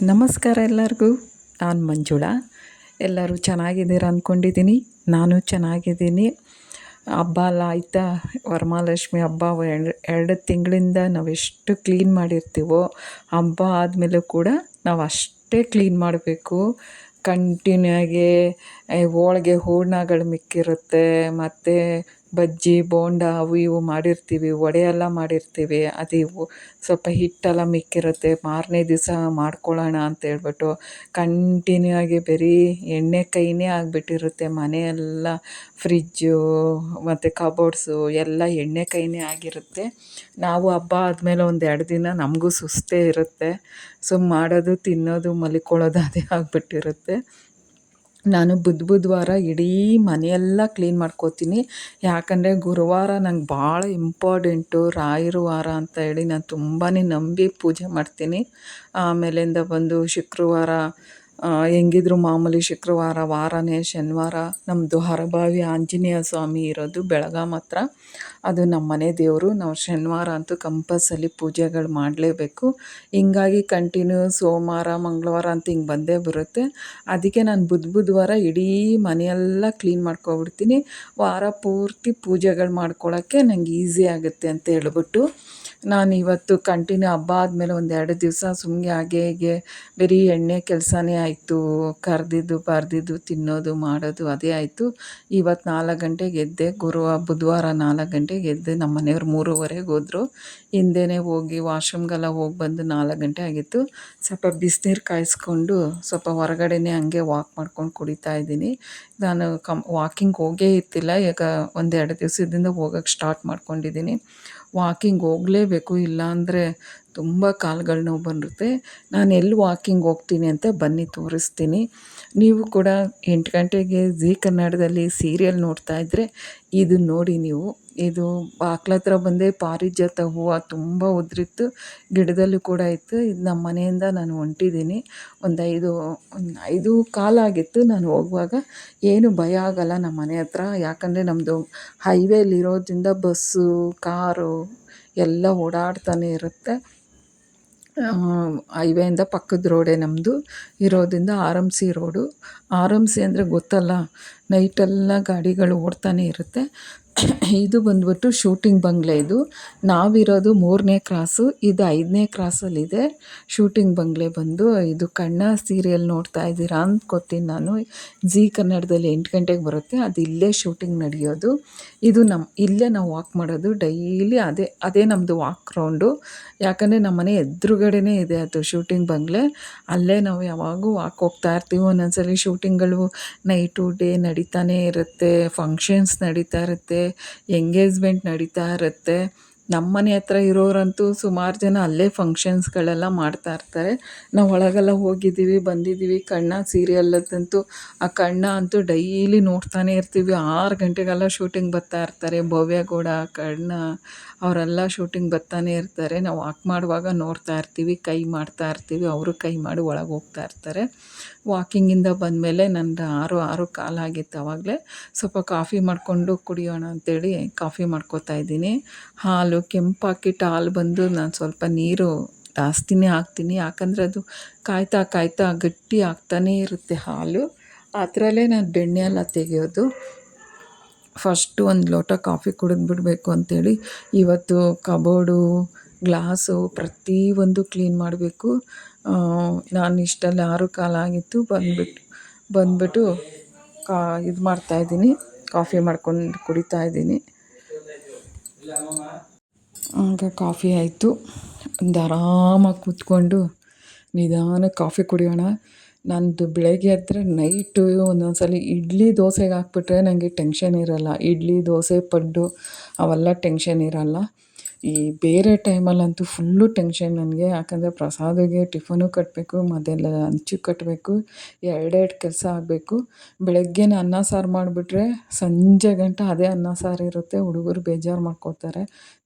ನಮಸ್ಕಾರ ಎಲ್ಲರಿಗೂ. ನಾನು ಮಂಜುಳಾ. ಎಲ್ಲರೂ ಚೆನ್ನಾಗಿದ್ದೀರ ಅಂದ್ಕೊಂಡಿದ್ದೀನಿ. ನಾನು ಚೆನ್ನಾಗಿದ್ದೀನಿ. ಹಬ್ಬ ಎಲ್ಲ ಆಯಿತಾ? ವರಮಹಾಲಕ್ಷ್ಮಿ ಹಬ್ಬ ಎರಡು ತಿಂಗಳಿಂದ ನಾವೆಷ್ಟು ಕ್ಲೀನ್ ಮಾಡಿರ್ತೀವೋ, ಹಬ್ಬ ಆದಮೇಲೂ ಕೂಡ ನಾವು ಅಷ್ಟೇ ಕ್ಲೀನ್ ಮಾಡಬೇಕು. ಕಂಟಿನ್ಯೂ ಆಗಿ ಹೋಳ್ಗೆ ಹೂರಣಗಳು ಮಿಕ್ಕಿರುತ್ತೆ, ಮತ್ತು ಬಜ್ಜಿ ಬೋಂಡ ಅವು ಇವು ಮಾಡಿರ್ತೀವಿ, ವಡೆ ಎಲ್ಲ ಮಾಡಿರ್ತೀವಿ. ಅದು ಸ್ವಲ್ಪ ಹಿಟ್ಟೆಲ್ಲ ಮಿಕ್ಕಿರುತ್ತೆ, ಮಾರನೇ ದಿವಸ ಮಾಡ್ಕೊಳ್ಳೋಣ ಅಂತೇಳ್ಬಿಟ್ಟು ಕಂಟಿನ್ಯೂ ಆಗಿ ಬರೀ ಎಣ್ಣೆ ಕೈನೇ ಆಗಿಬಿಟ್ಟಿರುತ್ತೆ. ಮನೆಯೆಲ್ಲ ಫ್ರಿಜ್ಜು ಮತ್ತು ಕಬೋರ್ಡ್ಸು ಎಲ್ಲ ಎಣ್ಣೆ ಕೈನೇ ಆಗಿರುತ್ತೆ. ನಾವು ಹಬ್ಬ ಆದಮೇಲೆ ಒಂದು 2 ದಿನ ನಮಗೂ ಸುಸ್ತೇ ಇರುತ್ತೆ. ಮಾಡೋದು, ತಿನ್ನೋದು, ಮಲ್ಕೊಳ್ಳೋದು ಅದೇ ಆಗಿಬಿಟ್ಟಿರುತ್ತೆ. ನಾನು ಬುಧವಾರ ಇಡೀ ಮನೆಯೆಲ್ಲ ಕ್ಲೀನ್ ಮಾಡ್ಕೋತೀನಿ. ಯಾಕಂದರೆ ಗುರುವಾರ ನಂಗೆ ಭಾಳ ಇಂಪಾರ್ಟೆಂಟು, ರಾಯರ ವಾರ ಅಂತ ಹೇಳಿ ನಾನು ತುಂಬಾ ನಂಬಿ ಪೂಜೆ ಮಾಡ್ತೀನಿ. ಆಮೇಲಿಂದ ಬಂದು ಶುಕ್ರವಾರ ಹೆಂಗಿದ್ರು ಮಾಮೂಲಿ ಶುಕ್ರವಾರ ವಾರನೇ, ಶನಿವಾರ ನಮ್ಮದು ಹರಭಾವಿ ಆಂಜನೇಯ ಸ್ವಾಮಿ ಇರೋದು ಬೆಳಗಾಂ ಹತ್ರ. ಅದು ನಮ್ಮ ಮನೆ ದೇವರು. ನಾವು ಶನಿವಾರ ಅಂತೂ ಕಂಪಲ್ಸರಿ ಪೂಜೆಗಳು ಮಾಡಲೇಬೇಕು. ಹಿಂಗಾಗಿ ಕಂಟಿನ್ಯೂ ಸೋಮವಾರ ಮಂಗಳವಾರ ಅಂತ ಹಿಂಗೆ ಬಂದೇ ಬರುತ್ತೆ. ಅದಕ್ಕೆ ನಾನು ಬುಧವಾರ ಇಡೀ ಮನೆಯೆಲ್ಲ ಕ್ಲೀನ್ ಮಾಡ್ಕೊಬಿಡ್ತೀನಿ. ವಾರ ಪೂರ್ತಿ ಪೂಜೆಗಳು ಮಾಡ್ಕೊಳ್ಳೋಕ್ಕೆ ನಂಗೆ ಈಸಿ ಆಗುತ್ತೆ ಅಂತ ಹೇಳ್ಬಿಟ್ಟು ನಾನು ಇವತ್ತು ಕಂಟಿನ್ಯೂ ಹಬ್ಬ ಆದಮೇಲೆ ಒಂದು 2 ದಿವಸ ಸುಮ್ಮನೆ ಹಾಗೆ ಹೀಗೆ ಬರೀ ಎಣ್ಣೆ ಕೆಲಸನೇ ಆಯಿತು. ಕರೆದಿದ್ದು ಬರೆದಿದ್ದು ತಿನ್ನೋದು ಮಾಡೋದು ಅದೇ ಆಯಿತು. ಇವತ್ತು 4 ಗಂಟೆಗೆ ಎದ್ದೆ. ಬುಧವಾರ 4 ಗಂಟೆಗೆ ಎದ್ದೆ. ನಮ್ಮ ಮನೆಯವ್ರು 3:30ಗೆ ಹೋದರು. ಹಿಂದೆಯೇ ಹೋಗಿ ವಾಶ್ರೂಮ್ಗೆಲ್ಲ ಹೋಗಿ ಬಂದು 4 ಗಂಟೆ ಆಗಿತ್ತು. ಸ್ವಲ್ಪ ಬಿಸಿನೀರು ಕಾಯಿಸ್ಕೊಂಡು ಸ್ವಲ್ಪ ಹೊರಗಡೆನೇ ಹಂಗೆ ವಾಕ್ ಮಾಡ್ಕೊಂಡು ಕುಡಿತಾ ಇದ್ದೀನಿ. ನಾನು ವಾಕಿಂಗ್ ಹೋಗೇ ಇರ್ತಿಲ್ಲ. ಈಗ ಒಂದು 2 ದಿವಸದಿಂದ ಹೋಗೋಕ್ಕೆ ಸ್ಟಾರ್ಟ್ ಮಾಡ್ಕೊಂಡಿದ್ದೀನಿ. ವಾಕಿಂಗ್ ಹೋಗಲೇಬೇಕು, ಇಲ್ಲಾಂದರೆ ತುಂಬ ಕಾಲುಗಳು ನೋವು ಬಂದಿರುತ್ತೆ. ನಾನು ಎಲ್ಲಿ ವಾಕಿಂಗ್ ಹೋಗ್ತೀನಿ ಅಂತ ಬನ್ನಿ ತೋರಿಸ್ತೀನಿ. ನೀವು ಕೂಡ 8 ಗಂಟೆಗೆ ಝೀ ಕನ್ನಡದಲ್ಲಿ ಸೀರಿಯಲ್ ನೋಡ್ತಾಯಿದ್ರೆ ಇದು ನೋಡಿ ನೀವು. ಇದು ಬಾಗ್ಲ ಹತ್ರ ಬಂದೆ ಪಾರಿಜಾತ ಹೂವು ತುಂಬ ಉದುರಿತ್ತು, ಗಿಡದಲ್ಲೂ ಕೂಡ ಇತ್ತು. ಇದು ನಮ್ಮ ಮನೆಯಿಂದ ನಾನು ಹೊಂಟಿದ್ದೀನಿ. ಒಂದು 5 ಕಾಲಾಗಿತ್ತು ನಾನು ಹೋಗುವಾಗ. ಏನು ಭಯ ಆಗೋಲ್ಲ ನಮ್ಮ ಮನೆ ಹತ್ರ, ಯಾಕಂದರೆ ನಮ್ಮದು ಹೈವೇಲಿರೋದ್ರಿಂದ ಬಸ್ಸು ಕಾರು ಎಲ್ಲ ಓಡಾಡ್ತಾನೆ ಇರುತ್ತೆ. ಹೈವೇಯಿಂದ ಪಕ್ಕದ ರೋಡೇ ನಮ್ಮದು ಇರೋದ್ರಿಂದ R M C road. R M C ಅಂದರೆ ಗೊತ್ತಲ್ಲ, ನೈಟೆಲ್ಲ ಗಾಡಿಗಳು ಓಡ್ತಾನೆ ಇರುತ್ತೆ. ಇದು ಬಂದ್ಬಿಟ್ಟು ಶೂಟಿಂಗ್ ಬಂಗ್ಲೆ. ಇದು ನಾವಿರೋದು 3ನೇ ಕ್ರಾಸು, ಇದು 5ನೇ ಕ್ರಾಸಲ್ಲಿದೆ ಶೂಟಿಂಗ್ ಬಂಗ್ಲೆ ಬಂದು. ಇದು ಕಣ್ಣ ಸೀರಿಯಲ್ ನೋಡ್ತಾ ಇದ್ದೀರಾ ಅಂದ್ಕೋತೀನಿ ನಾನು. ಝೀ ಕನ್ನಡದಲ್ಲಿ 8 ಗಂಟೆಗೆ ಬರುತ್ತೆ, ಅದು ಇಲ್ಲೇ ಶೂಟಿಂಗ್ ನಡೆಯೋದು. ಇದು ಇಲ್ಲೇ ನಾವು ವಾಕ್ ಮಾಡೋದು ಡೈಲಿ. ಅದೇ ನಮ್ಮದು ವಾಕ್ ರೌಂಡು. ಯಾಕಂದರೆ ನಮ್ಮ ಮನೆ ಎದುರುಗಡೆನೇ ಇದೆ ಅದು ಶೂಟಿಂಗ್ ಬಂಗ್ಲೆ. ಅಲ್ಲೇ ನಾವು ಯಾವಾಗೂ ವಾಕ್ ಹೋಗ್ತಾ ಇರ್ತೀವಿ. ಒಂದೊಂದ್ಸಲಿ ಶೂಟಿಂಗ್ಗಳು ನೈಟು ಡೇ ನಡೀತಾನೇ ಇರುತ್ತೆ, ಫಂಕ್ಷನ್ಸ್ ನಡೀತಾ ಇರುತ್ತೆ, ಎಂಗೇಜ್ಮೆಂಟ್ ನಡೀತಾ ಇರುತ್ತೆ. ನಮ್ಮ ಮನೆ ಹತ್ರ ಇರೋರಂತೂ ಸುಮಾರು ಜನ ಅಲ್ಲೇ ಫಂಕ್ಷನ್ಸ್ಗಳೆಲ್ಲ ಮಾಡ್ತಾ ಇರ್ತಾರೆ. ನಾವು ಒಳಗೆಲ್ಲ ಹೋಗಿದ್ದೀವಿ, ಬಂದಿದ್ದೀವಿ. ಕಣ್ಣ ಸೀರಿಯಲ್ಲದಂತೂ ಆ ಕಣ್ಣ ಅಂತೂ ಡೈಲಿ ನೋಡ್ತಾನೆ ಇರ್ತೀವಿ. 6 ಗಂಟೆಗೆಲ್ಲ ಶೂಟಿಂಗ್ ಬರ್ತಾ ಇರ್ತಾರೆ. ಭವ್ಯಗೌಡ, ಕಣ್ಣ ಅವರೆಲ್ಲ ಶೂಟಿಂಗ್ ಬರ್ತಾನೆ ಇರ್ತಾರೆ. ನಾವು ವಾಕ್ ಮಾಡುವಾಗ ನೋಡ್ತಾ ಇರ್ತೀವಿ, ಕೈ ಮಾಡ್ತಾ ಇರ್ತೀವಿ. ಅವರು ಕೈ ಮಾಡಿ ಒಳಗೆ ಹೋಗ್ತಾ ಇರ್ತಾರೆ. ವಾಕಿಂಗಿಂದ ಬಂದಮೇಲೆ ನಂದು 6 ಕಾಲಾಗಿತ್ತು. ಆವಾಗಲೇ ಸ್ವಲ್ಪ ಕಾಫಿ ಮಾಡಿಕೊಂಡು ಕುಡಿಯೋಣ ಅಂಥೇಳಿ ಕಾಫಿ ಮಾಡ್ಕೋತಾ ಇದ್ದೀನಿ. ಹಾಲು ಕೆಂಪು ಹಾಕಿಟ್ಟು ಹಾಲು ಬಂದು ನಾನು ಸ್ವಲ್ಪ ನೀರು ಜಾಸ್ತಿನೇ ಹಾಕ್ತೀನಿ, ಯಾಕಂದರೆ ಅದು ಕಾಯ್ತಾ ಕಾಯ್ತಾ ಗಟ್ಟಿ ಆಗ್ತಾನೇ ಇರುತ್ತೆ ಹಾಲು. ಅದರಲ್ಲೇ ನಾನು ಬೆಣ್ಣೆ ಎಲ್ಲ ತೆಗೆಯೋದು. ಫಸ್ಟು ಒಂದು ಲೋಟ ಕಾಫಿ ಕುಡಿದ್ಬಿಡ್ಬೇಕು ಅಂಥೇಳಿ ಇವತ್ತು ಕಬೋರ್ಡು, ಗ್ಲಾಸು ಪ್ರತಿಯೊಂದು ಕ್ಲೀನ್ ಮಾಡಬೇಕು. ನಾನು ಇಷ್ಟಲ್ಲಿ 6 ಕಾಲಾಗಿತ್ತು. ಬಂದ್ಬಿಟ್ಟು ಇದು ಮಾಡ್ತಾಯಿದ್ದೀನಿ, ಕಾಫಿ ಮಾಡ್ಕೊಂಡು ಕುಡಿತಾಯಿದ್ದೀನಿ. ಆಗ ಕಾಫಿ ಆಯಿತು. ಒಂದು ಆರಾಮಾಗಿ ಕೂತ್ಕೊಂಡು ನಿಧಾನಕ್ಕೆ ಕಾಫಿ ಕುಡಿಯೋಣ. ನಂದು ಬೆಳಗ್ಗೆ ಎದ್ದರೆ ನೈಟು ಒಂದೊಂದ್ಸಲ ಇಡ್ಲಿ ದೋಸೆಗೆ ಹಾಕ್ಬಿಟ್ರೆ ನನಗೆ ಟೆನ್ಷನ್ ಇರೋಲ್ಲ. ಇಡ್ಲಿ ದೋಸೆ ಪಡ್ಡು ಅವೆಲ್ಲ ಟೆನ್ಷನ್ ಇರೋಲ್ಲ. ಈ ಬೇರೆ ಟೈಮಲ್ಲಂತೂ ಫುಲ್ಲು ಟೆನ್ಷನ್ ನನಗೆ. ಯಾಕಂದರೆ ಪ್ರಸಾದಿಗೆ ಟಿಫನು ಕಟ್ಟಬೇಕು, ಮತ್ತು ಲಂಚು ಕಟ್ಟಬೇಕು, 2 ಕೆಲಸ ಆಗಬೇಕು. ಬೆಳಗ್ಗೆನೇ ಅನ್ನ ಸಾರು ಮಾಡಿಬಿಟ್ರೆ ಸಂಜೆ ಗಂಟ ಅದೇ ಅನ್ನ ಸಾರು ಇರುತ್ತೆ. ಹುಡುಗರು ಬೇಜಾರು ಮಾಡ್ಕೋತಾರೆ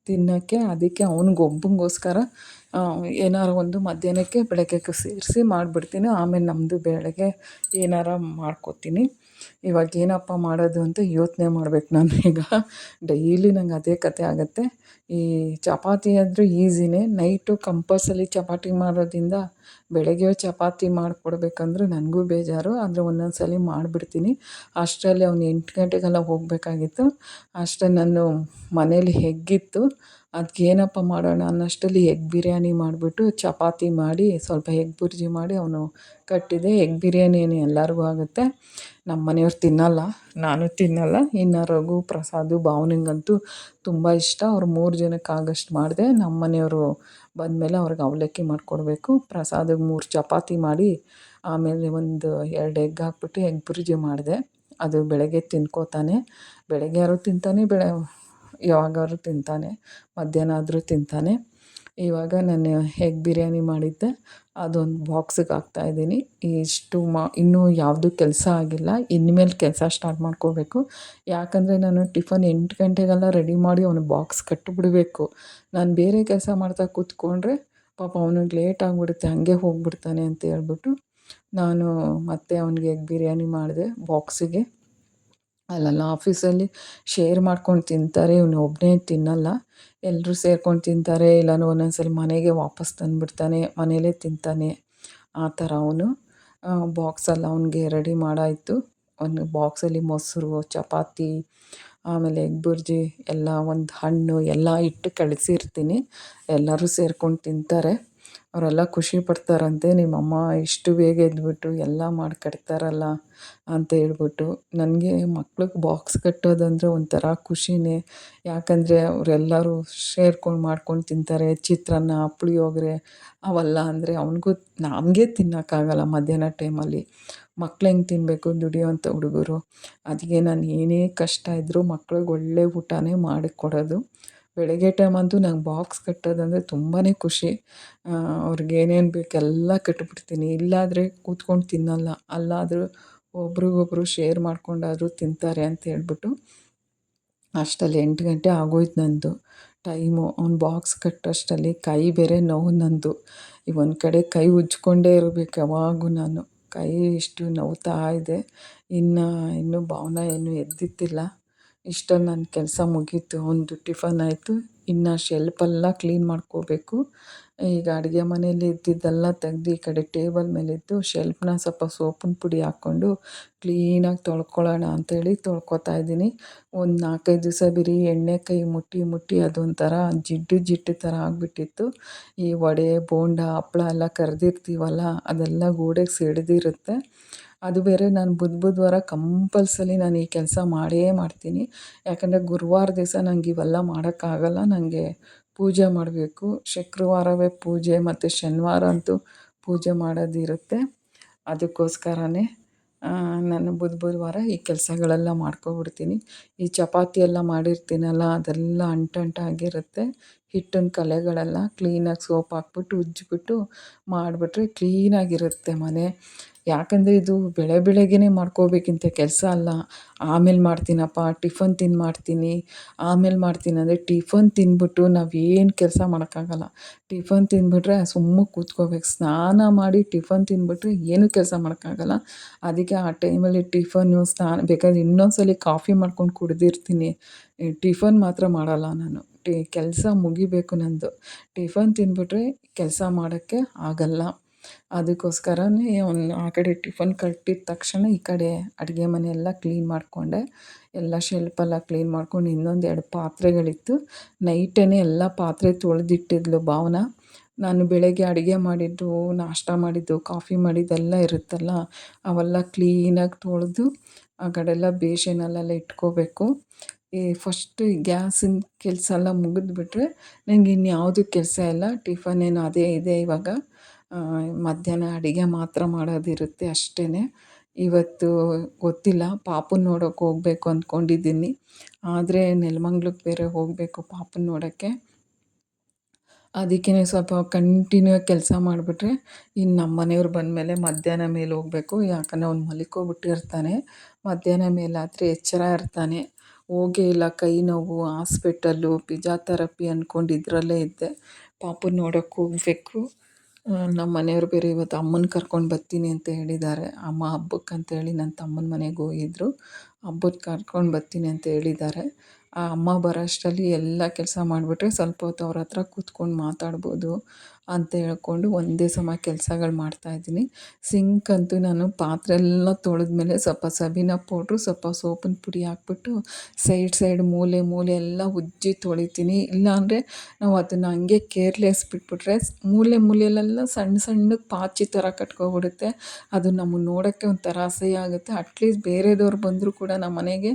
ತಿನ್ನೋಕ್ಕೆ. ಅದಕ್ಕೆ ಅವನಿಗೊಬ್ಬನಿಗೋಸ್ಕರ ಏನಾರು ಒಂದು ಮಧ್ಯಾಹ್ನಕ್ಕೆ ಬೆಳಗ್ಗೆಗೆ ಸೇರಿಸಿ ಮಾಡಿಬಿಡ್ತೀನಿ. ಆಮೇಲೆ ನಮ್ಮದು ಬೆಳಗ್ಗೆ ಏನಾರು ಮಾಡ್ಕೋತೀನಿ. ಇವಾಗ ಏನಪ್ಪ ಮಾಡೋದು ಅಂತ ಯೋಚನೆ ಮಾಡ್ಬೇಕು ನಾನು ಈಗ. ಡೈಲಿ ನಂಗೆ ಅದೇ ಕತೆ ಆಗುತ್ತೆ. ಈ ಚಪಾತಿ ಅಂದರೆ ಈಸಿನೇ, ನೈಟು ಕಂಪಲ್ಸರಿ ಚಪಾತಿ ಮಾಡೋದ್ರಿಂದ ಬೆಳಗ್ಗೆ ಚಪಾತಿ ಮಾಡಿಕೊಡ್ಬೇಕಂದ್ರೆ ನನಗೂ ಬೇಜಾರು. ಆದರೆ ಒಂದೊಂದು ಸಲ ಮಾಡಿಬಿಡ್ತೀನಿ. ಅಷ್ಟರಲ್ಲಿ ಅವ್ನು 8 ಗಂಟೆಗೆಲ್ಲ ಹೋಗಬೇಕಾಗಿತ್ತು. ಅಷ್ಟರಲ್ಲಿ ನಾನು ಮನೇಲಿ ಎಗ್ಗಿತ್ತು, ಅದಕ್ಕೇನಪ್ಪ ಮಾಡೋಣ ಅನ್ನೋಷ್ಟರಲ್ಲಿ ಎಗ್ ಬಿರಿಯಾನಿ ಮಾಡಿಬಿಟ್ಟು ಚಪಾತಿ ಮಾಡಿ ಸ್ವಲ್ಪ ಎಗ್ ಬುರ್ಜಿ ಮಾಡಿ ಅವನು ಕಟ್ಟಿದೆ. ಎಗ್ ಬಿರಿಯಾನಿ ಏನು ಎಲ್ಲರಿಗೂ ಆಗುತ್ತೆ, ನಮ್ಮ ಮನೆಯವ್ರು ತಿನ್ನಲ್ಲ, ನಾನು ತಿನ್ನಲ್ಲ. ಇನ್ನು ರಘು, ಪ್ರಸಾದು, ಭಾವನಿಗಂತೂ ತುಂಬ ಇಷ್ಟ. ಅವ್ರು 3 ಜನಕ್ಕೆ ಆಗೋಷ್ಟು ಮಾಡಿದೆ. ನಮ್ಮ ಮನೆಯವರು ಬಂದಮೇಲೆ ಅವ್ರಿಗೆ ಅವಲಕ್ಕಿ ಮಾಡಿಕೊಡ್ಬೇಕು. ಪ್ರಸಾದಿಗೆ 3 ಚಪಾತಿ ಮಾಡಿ ಆಮೇಲೆ ಒಂದು 2 ಎಗ್ ಹಾಕ್ಬಿಟ್ಟು ಎಗ್ ಬುರ್ಜಿ ಮಾಡಿದೆ. ಅದು ಬೆಳಗ್ಗೆ ತಿನ್ಕೋತಾನೆ, ಬೆಳಗ್ಗೆಯಾದ್ರು ತಿಂತಾನೆ, ಯಾವಾಗಾದ್ರೂ ತಿಂತಾನೆ, ಮಧ್ಯಾಹ್ನ ಆದರೂ ತಿಂತಾನೆ. ಇವಾಗ ನಾನು ಎಗ್ ಬಿರಿಯಾನಿ ಮಾಡಿದ್ದೆ, ಅದೊಂದು ಬಾಕ್ಸಿಗೆ ಹಾಕ್ತಾಯಿದ್ದೀನಿ. ಇಷ್ಟು ಇನ್ನೂ ಯಾವುದೂ ಕೆಲಸ ಆಗಿಲ್ಲ. ಇನ್ಮೇಲೆ ಕೆಲಸ ಸ್ಟಾರ್ಟ್ ಮಾಡ್ಕೋಬೇಕು. ಯಾಕಂದರೆ ನಾನು ಟಿಫನ್ 8 ಗಂಟೆಗೆಲ್ಲ ರೆಡಿ ಮಾಡಿ ಅವ್ನಿಗೆ ಬಾಕ್ಸ್ ಕಟ್ಟಿಬಿಡ್ಬೇಕು. ನಾನು ಬೇರೆ ಕೆಲಸ ಮಾಡ್ತಾ ಕೂತ್ಕೊಂಡ್ರೆ ಪಾಪ ಅವ್ನಿಗೆ ಲೇಟ್ ಆಗಿಬಿಡುತ್ತೆ, ಹಂಗೆ ಹೋಗಿಬಿಡ್ತಾನೆ ಅಂತ ಹೇಳ್ಬಿಟ್ಟು ನಾನು ಮತ್ತೆ ಅವ್ನಿಗೆ ಎಗ್ ಬಿರಿಯಾನಿ ಮಾಡಿದೆ ಬಾಕ್ಸಿಗೆ. ಅಲ್ಲೆಲ್ಲ ಆಫೀಸಲ್ಲಿ ಶೇರ್ ಮಾಡ್ಕೊಂಡು ತಿಂತಾರೆ, ಇವನು ಒಬ್ಬನೇ ತಿನ್ನಲ್ಲ, ಎಲ್ಲರೂ ಸೇರ್ಕೊಂಡು ತಿಂತಾರೆ. ಇಲ್ಲಾಂದ್ರೆ ಒಂದೊಂದು ಸಲ ಮನೆಗೆ ವಾಪಸ್ ತಂದುಬಿಡ್ತಾನೆ, ಮನೇಲೇ ತಿಂತಾನೆ. ಆ ಥರ ಅವನು. ಬಾಕ್ಸೆಲ್ಲ ಅವ್ನಿಗೆ ರೆಡಿ ಮಾಡಾಯಿತು. ಒಂದು ಬಾಕ್ಸಲ್ಲಿ ಮೊಸರು, ಚಪಾತಿ, ಆಮೇಲೆ ಎಗ್ ಬುರ್ಜಿ ಎಲ್ಲ, ಒಂದು ಹಣ್ಣು ಎಲ್ಲ ಇಟ್ಟು ಕಳಿಸಿರ್ತೀನಿ. ಎಲ್ಲರೂ ಸೇರ್ಕೊಂಡು ತಿಂತಾರೆ. ಅವರೆಲ್ಲ ಖುಷಿ ಪಡ್ತಾರಂತೆ, ನಿಮ್ಮಮ್ಮ ಇಷ್ಟು ಬೇಗ ಎದ್ಬಿಟ್ಟು ಎಲ್ಲ ಮಾಡಿ ಕಟ್ತಾರಲ್ಲ ಅಂತ ಹೇಳ್ಬಿಟ್ಟು. ನನಗೆ ಮಕ್ಳಿಗೆ ಬಾಕ್ಸ್ ಕಟ್ಟೋದಂದರೆ ಒಂಥರ ಖುಷಿನೇ. ಯಾಕಂದರೆ ಅವರೆಲ್ಲರೂ ಸೇರ್ಕೊಂಡು ಮಾಡ್ಕೊಂಡು ತಿಂತಾರೆ. ಚಿತ್ರಾನ್ನ, ಪುಳಿಯೋಗರೆ ಅವೆಲ್ಲ ಅಂದರೆ ಅವ್ನಿಗೂ ನಮಗೆ ತಿನ್ನೋಕ್ಕಾಗಲ್ಲ ಮಧ್ಯಾಹ್ನ ಟೈಮಲ್ಲಿ. ಮಕ್ಳು ಹೆಂಗೆ ತಿನ್ನಬೇಕು, ದುಡಿಯೋವಂಥ ಹುಡುಗರು. ಅದಕ್ಕೆ ನಾನು ಏನೇ ಕಷ್ಟ ಇದ್ದರೂ ಮಕ್ಳಿಗೆ ಒಳ್ಳೆ ಊಟನೇ ಮಾಡಿಕೊಡೋದು. ಬೆಳಗ್ಗೆ ಟೈಮಂತೂ ನಂಗೆ ಬಾಕ್ಸ್ ಕಟ್ಟೋದಂದರೆ ತುಂಬಾ ಖುಷಿ. ಅವ್ರಿಗೆ ಏನೇನು ಬೇಕು ಎಲ್ಲ ಕಟ್ಟಿಬಿಡ್ತೀನಿ. ಇಲ್ಲಾದರೆ ಕೂತ್ಕೊಂಡು ತಿನ್ನಲ್ಲ, ಅಲ್ಲಾದರೂ ಒಬ್ರಿಗೊಬ್ರು ಶೇರ್ ಮಾಡ್ಕೊಂಡಾದರೂ ತಿಂತಾರೆ ಅಂತ ಹೇಳ್ಬಿಟ್ಟು. ಅಷ್ಟರಲ್ಲಿ 8 ಗಂಟೆ ಆಗೋಯ್ತು ನಂದು ಟೈಮು. ಅವ್ನು ಬಾಕ್ಸ್ ಕಟ್ಟೋಷ್ಟರಲ್ಲಿ ಕೈ ಬೇರೆ ನೋವು ನಂದು. ಈಗ ಒಂದು ಕಡೆ ಕೈ ಉಜ್ಜಿಕೊಂಡೇ ಇರಬೇಕು ಯಾವಾಗೂ ನಾನು. ಕೈ ಇಷ್ಟು ನೋವ್ತಾ ಇದೆ. ಇನ್ನೂ ಭಾವನ ಇನ್ನೂ ಎದ್ದಿತ್ತಿಲ್ಲ. ಇಷ್ಟರಲ್ಲಿ ನನ್ನ ಕೆಲಸ ಮುಗೀತು. ಒಂದು ಟಿಫನ್ ಆಯಿತು. ಇನ್ನು ಶೆಲ್ಫೆಲ್ಲ ಕ್ಲೀನ್ ಮಾಡ್ಕೋಬೇಕು. ಈಗ ಅಡುಗೆ ಮನೆಯಲ್ಲಿ ಇದ್ದಿದ್ದೆಲ್ಲ ತೆಗ್ದು ಈ ಕಡೆ ಟೇಬಲ್ ಮೇಲಿಟ್ಟು ಶೆಲ್ಫನ್ನ ಸ್ವಲ್ಪ ಸೋಪಿನ ಪುಡಿ ಹಾಕ್ಕೊಂಡು ಕ್ಲೀನಾಗಿ ತೊಳ್ಕೊಳ್ಳೋಣ ಅಂಥೇಳಿ ತೊಳ್ಕೊತಾ ಇದ್ದೀನಿ. ಒಂದು 4-5 ದಿವಸ ಬರೀ ಎಣ್ಣೆ ಕೈ ಮುಟ್ಟಿ ಮುಟ್ಟಿ ಅದೊಂಥರ ಜಿಡ್ಡು ಥರ ಆಗಿಬಿಟ್ಟಿತ್ತು. ಈ ವಡೆ, ಬೋಂಡ, ಹಪ್ಳ ಎಲ್ಲ ಕರೆದಿರ್ತೀವಲ್ಲ, ಅದೆಲ್ಲ ಗೋಡೆಗೆ ಸಿಡ್ದಿರುತ್ತೆ. ಅದು ಬೇರೆ ನಾನು ಬುಧವಾರ ಕಂಪಲ್ಸರಿ ನಾನು ಈ ಕೆಲಸ ಮಾಡೇ ಮಾಡ್ತೀನಿ. ಯಾಕಂದರೆ ಗುರುವಾರ ದಿವಸ ನಂಗೆ ಇವೆಲ್ಲ ಮಾಡೋಕ್ಕಾಗಲ್ಲ, ನನಗೆ ಪೂಜೆ ಮಾಡಬೇಕು. ಶುಕ್ರವಾರವೇ ಪೂಜೆ ಮತ್ತು ಶನಿವಾರ ಅಂತೂ ಪೂಜೆ ಮಾಡೋದಿರುತ್ತೆ. ಅದಕ್ಕೋಸ್ಕರನೇ ನಾನು ಬುಧವಾರ ಈ ಕೆಲಸಗಳೆಲ್ಲ ಮಾಡ್ಕೊಬಿಡ್ತೀನಿ. ಈ ಚಪಾತಿ ಎಲ್ಲ ಮಾಡಿರ್ತೀನಲ್ಲ, ಅದೆಲ್ಲ ಅಂಟಾಗಿರುತ್ತೆ. ಹಿಟ್ಟಿನ ಕಲೆಗಳೆಲ್ಲ ಕ್ಲೀನಾಗಿ ಸೋಪ್ ಹಾಕ್ಬಿಟ್ಟು ಉಜ್ಜಿಬಿಟ್ಟು ಮಾಡಿಬಿಟ್ರೆ ಕ್ಲೀನಾಗಿರುತ್ತೆ ಮನೆ. ಯಾಕಂದರೆ ಇದು ಬೆಳಗ್ಗೆನೇ ಮಾಡ್ಕೋಬೇಕಿಂತ ಕೆಲಸ ಅಲ್ಲ. ಆಮೇಲೆ ಮಾಡ್ತೀನಪ್ಪ, ಟಿಫನ್ ತಿಂದು ಮಾಡ್ತೀನಿ, ಆಮೇಲೆ ಮಾಡ್ತೀನಿ ಅಂದರೆ ಟಿಫನ್ ತಿಂದ್ಬಿಟ್ಟು ನಾವೇನು ಕೆಲಸ ಮಾಡೋಕ್ಕಾಗಲ್ಲ. ಟಿಫನ್ ತಿಂದುಬಿಟ್ರೆ ಸುಮ್ಮನೆ ಕೂತ್ಕೋಬೇಕು. ಸ್ನಾನ ಮಾಡಿ ಟಿಫನ್ ತಿಂದುಬಿಟ್ರೆ ಏನೂ ಕೆಲಸ ಮಾಡೋಕ್ಕಾಗಲ್ಲ. ಅದಕ್ಕೆ ಆ ಟೈಮಲ್ಲಿ ಟಿಫನ್ನು, ಬೇಕಾದ್ರೆ ಇನ್ನೊಂದು ಸಲ ಕಾಫಿ ಮಾಡ್ಕೊಂಡು ಕುಡಿದಿರ್ತೀನಿ. ಟಿಫನ್ ಮಾತ್ರ ಮಾಡಲ್ಲ ನಾನು. ಕೆಲಸ ಮುಗಿಬೇಕು ನಂದು. ಟಿಫನ್ ತಿಂದುಬಿಟ್ರೆ ಕೆಲಸ ಮಾಡೋಕ್ಕೆ ಆಗಲ್ಲ. ಅದಕ್ಕೋಸ್ಕರನೇ ಆ ಕಡೆ ಟಿಫನ್ ಕಟ್ಟಿದ ತಕ್ಷಣ ಈ ಕಡೆ ಅಡುಗೆ ಮನೆಯೆಲ್ಲ ಕ್ಲೀನ್ ಮಾಡಿಕೊಂಡೆ. ಎಲ್ಲ ಶೆಲ್ಫೆಲ್ಲ ಕ್ಲೀನ್ ಮಾಡ್ಕೊಂಡು ಇನ್ನೊಂದು 2 ಪಾತ್ರೆಗಳಿತ್ತು. ನೈಟೇ ಎಲ್ಲ ಪಾತ್ರೆ ತೊಳೆದಿಟ್ಟಿದ್ಲು ಭಾವನ. ನಾನು ಬೆಳಗ್ಗೆ ಅಡುಗೆ ಮಾಡಿದ್ದು, ನಾಷ್ಟ ಮಾಡಿದ್ದು, ಕಾಫಿ ಮಾಡಿದ್ದೆಲ್ಲ ಇರುತ್ತಲ್ಲ, ಅವೆಲ್ಲ ಕ್ಲೀನಾಗಿ ತೊಳೆದು ಆ ಕಡೆಲ್ಲ ಬೇಷನಲ್ಲೆಲ್ಲ ಇಟ್ಕೋಬೇಕು. ಈ ಫಸ್ಟು ಗ್ಯಾಸಿನ ಕೆಲಸ ಎಲ್ಲ ಮುಗಿದ್ಬಿಟ್ರೆ ನನಗೆ ಇನ್ಯಾವುದೂ ಕೆಲಸ ಇಲ್ಲ. ಟಿಫನ್ ಏನು ಅದೇ ಇದೆ ಇವಾಗ. ಮಧ್ಯಾಹ್ನ ಅಡುಗೆ ಮಾತ್ರ ಮಾಡೋದಿರುತ್ತೆ ಅಷ್ಟೇ. ಇವತ್ತು ಗೊತ್ತಿಲ್ಲ, ಪಾಪುನ ನೋಡೋಕೆ ಹೋಗಬೇಕು ಅಂದ್ಕೊಂಡಿದ್ದೀನಿ. ಆದರೆ ನೆಲಮಂಗ್ಲಕ್ಕೆ ಬೇರೆ ಹೋಗಬೇಕು ಪಾಪುನ ನೋಡೋಕ್ಕೆ. ಅದಕ್ಕೇ ಸ್ವಲ್ಪ ಕಂಟಿನ್ಯೂ ಕೆಲಸ ಮಾಡಿಬಿಟ್ರೆ ಇನ್ನು ನಮ್ಮ ಮನೆಯವ್ರು ಬಂದಮೇಲೆ ಮಧ್ಯಾಹ್ನ ಮೇಲೆ ಹೋಗಬೇಕು. ಯಾಕಂದರೆ ಅವ್ನು ಮಲ್ಕೊಬಿಟ್ಟಿರ್ತಾನೆ. ಮಧ್ಯಾಹ್ನ ಮೇಲಾದರೆ ಎಚ್ಚರ ಇರ್ತಾನೆ. ಹೋಗೇ ಇಲ್ಲ, ಕೈ ನೋವು, ಹಾಸ್ಪಿಟಲ್ಲು, ಫಿಸಿಯೋಥೆರಪಿ ಅಂದ್ಕೊಂಡು ಇದರಲ್ಲೇ ಇದ್ದೆ. ಪಾಪುನ ನೋಡೋಕ್ಕೆ ಹೋಗಬೇಕು. ನಮ್ಮ ಮನೆಯವ್ರು ಬೇರೆ ಇವತ್ತು ಅಮ್ಮನ ಕರ್ಕೊಂಡು ಬರ್ತೀನಿ ಅಂತ ಹೇಳಿದ್ದಾರೆ. ಅಮ್ಮ ಹಬ್ಬಕ್ಕಂತೇಳಿ ನನ್ನ ತಮ್ಮನ ಮನೆಗೆ ಹೋಗಿದ್ರು. ಹಬ್ಬಕ್ಕೆ ಕರ್ಕೊಂಡು ಬರ್ತೀನಿ ಅಂತ ಹೇಳಿದ್ದಾರೆ. ಆ ಅಮ್ಮ ಬರೋ ಅಷ್ಟರಲ್ಲಿ ಎಲ್ಲ ಕೆಲಸ ಮಾಡಿಬಿಟ್ರೆ ಸ್ವಲ್ಪ ಹೊತ್ತು ಅವ್ರ ಹತ್ರ ಕೂತ್ಕೊಂಡು ಮಾತಾಡ್ಬೋದು ಅಂತ ಹೇಳ್ಕೊಂಡು ಒಂದೇ ಸಮ ಕೆಲ್ಸಗಳು ಮಾಡ್ತಾಯಿದ್ದೀನಿ. ಸಿಂಕ್ ಅಂತೂ ನಾನು ಪಾತ್ರೆ ಎಲ್ಲ ತೊಳೆದ್ಮೇಲೆ ಸ್ವಲ್ಪ ಸಬೀನ ಪೌಡ್ರು, ಸ್ವಲ್ಪ ಸೋಪಿನ ಪುಡಿ ಹಾಕ್ಬಿಟ್ಟು ಸೈಡ್ ಮೂಲೆ ಎಲ್ಲ ಉಜ್ಜಿ ತೊಳಿತೀನಿ. ಇಲ್ಲಾಂದರೆ ನಾವು ಅದನ್ನು ಹಂಗೆ ಕೇರ್ಲೆಸ್ ಬಿಟ್ಬಿಟ್ರೆ ಮೂಲೆಯಲ್ಲೆಲ್ಲ ಸಣ್ಣಗೆ ಪಾಚಿ ಥರ ಕಟ್ಕೊಬಿಡುತ್ತೆ. ಅದು ನಮಗೆ ನೋಡೋಕ್ಕೆ ಒಂಥರ ಅಸಹ್ಯ ಆಗುತ್ತೆ. ಅಟ್ಲೀಸ್ಟ್ ಬೇರೆದವ್ರು ಬಂದರೂ ಕೂಡ ನಮ್ಮ ಮನೆಗೆ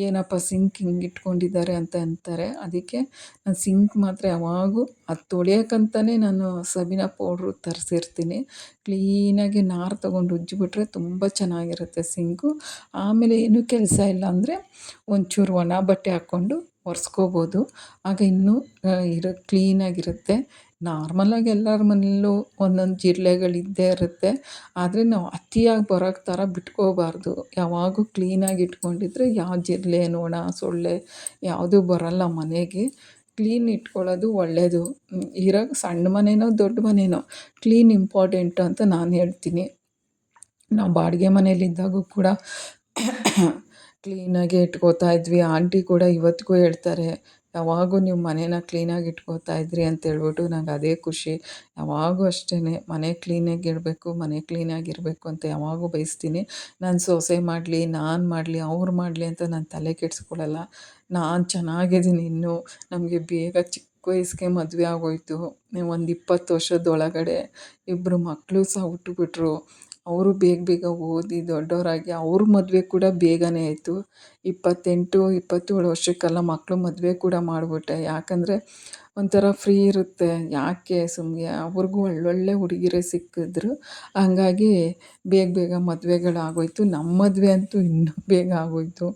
ಏನಪ್ಪ ಸಿಂಕ್ ಹಿಂಗೆ ಇಟ್ಕೊಂಡಿದ್ದಾರೆ ಅಂತ ಅಂತಾರೆ. ಅದಕ್ಕೆ ನಾನು ಸಿಂಕ್ ಮಾತ್ರ ಯಾವಾಗೂ ಅದು ತೊಳೆಯೋಕ್ಕಂತಲೇ ನಾನು ಸಬೀನ ಪೌಡ್ರು ತರಿಸಿರ್ತೀನಿ. ಕ್ಲೀನಾಗಿ ನಾರು ತೊಗೊಂಡು ಉಜ್ಜಿಬಿಟ್ರೆ ತುಂಬ ಚೆನ್ನಾಗಿರುತ್ತೆ ಸಿಂಕು. ಆಮೇಲೆ ಏನೂ ಕೆಲಸ ಇಲ್ಲ ಅಂದರೆ ಒಂಚೂರು ಒಣ ಬಟ್ಟೆ ಹಾಕ್ಕೊಂಡು ಒರೆಸ್ಕೋಬೋದು. ಆಗ ಇನ್ನೂ ಕ್ಲೀನಾಗಿರುತ್ತೆ. ನಾರ್ಮಲಾಗಿ ಎಲ್ಲರ ಮನೆಯಲ್ಲೂ ಒಂದೊಂದು ಜಿರಳೆಗಳಿದ್ದೇ ಇರುತ್ತೆ. ಆದರೆ ನಾವು ಅತಿಯಾಗಿ ಬರೋ ಥರ ಬಿಟ್ಕೋಬಾರ್ದು. ಯಾವಾಗೂ ಕ್ಲೀನಾಗಿ ಇಟ್ಕೊಂಡಿದ್ರೆ ಯಾವ ಜಿರಳೆ, ನೊಣ, ಸೊಳ್ಳೆ ಯಾವುದೂ ಬರೋಲ್ಲ ಮನೆಗೆ. ಕ್ಲೀನ್ ಇಟ್ಕೊಳ್ಳೋದು ಒಳ್ಳೆಯದು. ಇರೋ ಸಣ್ಣ ಮನೆಯೋ ದೊಡ್ಡ ಮನೆಯೋ ಕ್ಲೀನ್ ಇಂಪಾರ್ಟೆಂಟು ಅಂತ ನಾನು ಹೇಳ್ತೀನಿ. ನಾವು ಬಾಡಿಗೆ ಮನೇಲಿದ್ದಾಗೂ ಕೂಡ ಕ್ಲೀನಾಗೆ ಇಟ್ಕೋತಾ ಇದ್ವಿ. ಆಂಟಿ ಕೂಡ ಇವತ್ತಿಗೂ ಹೇಳ್ತಾರೆ, ಯಾವಾಗೂ ನೀವು ಮನೇನ ಕ್ಲೀನಾಗಿ ಇಟ್ಕೋತಾ ಇದ್ರಿ ಅಂತ ಹೇಳ್ಬಿಟ್ಟು. ನಂಗೆ ಅದೇ ಖುಷಿ. ಯಾವಾಗೂ ಅಷ್ಟೇ ಮನೆ ಕ್ಲೀನಾಗಿರಬೇಕು, ಮನೆ ಕ್ಲೀನಾಗಿರಬೇಕು ಅಂತ ಯಾವಾಗೂ ಬಯಸ್ತೀನಿ. ನನ್ನ ಸೊಸೆ ಮಾಡಲಿ, ನಾನು ಮಾಡಲಿ, ಅವ್ರು ಮಾಡಲಿ ಅಂತ ನಾನು ತಲೆ ಕೆಡಿಸ್ಕೊಳ್ಳಲ್ಲ. ನಾನು ಚೆನ್ನಾಗಿದ್ದೀನಿ ಇನ್ನೂ. ನಮಗೆ ಬೇಗ ಚಿಕ್ಕ ವಯಸ್ಸಿಗೆ ಮದುವೆ ಆಗೋಯಿತು. ಒಂದು 20 ವರ್ಷದೊಳಗಡೆ ಇಬ್ಬರು ಮಕ್ಕಳು ಸಹ ಹುಟ್ಟುಬಿಟ್ರು. ಅವರು ಬೇಗ ಓದಿ ದೊಡ್ಡವರಾಗಿ ಅವ್ರ ಮದುವೆ ಕೂಡ ಬೇಗನೆ ಆಯಿತು. 27 ವರ್ಷಕ್ಕೆಲ್ಲ ಮಕ್ಕಳು ಮದುವೆ ಕೂಡ ಮಾಡಿಬಿಟ್ಟೆ. ಯಾಕಂದರೆ ಒಂಥರ ಫ್ರೀ ಇರುತ್ತೆ. ಯಾಕೆ ಸುಮ್ಮನೆ ಅವ್ರಿಗೂ ಒಳ್ಳೊಳ್ಳೆ ಹುಡುಗಿರೇ ಸಿಕ್ಕಿದ್ರು. ಹಂಗಾಗಿ ಬೇಗ ಮದುವೆಗಳಾಗೋಯ್ತು. ನಮ್ಮ ಮದುವೆ ಅಂತೂ ಇನ್ನೂ ಬೇಗ ಆಗೋಯಿತು.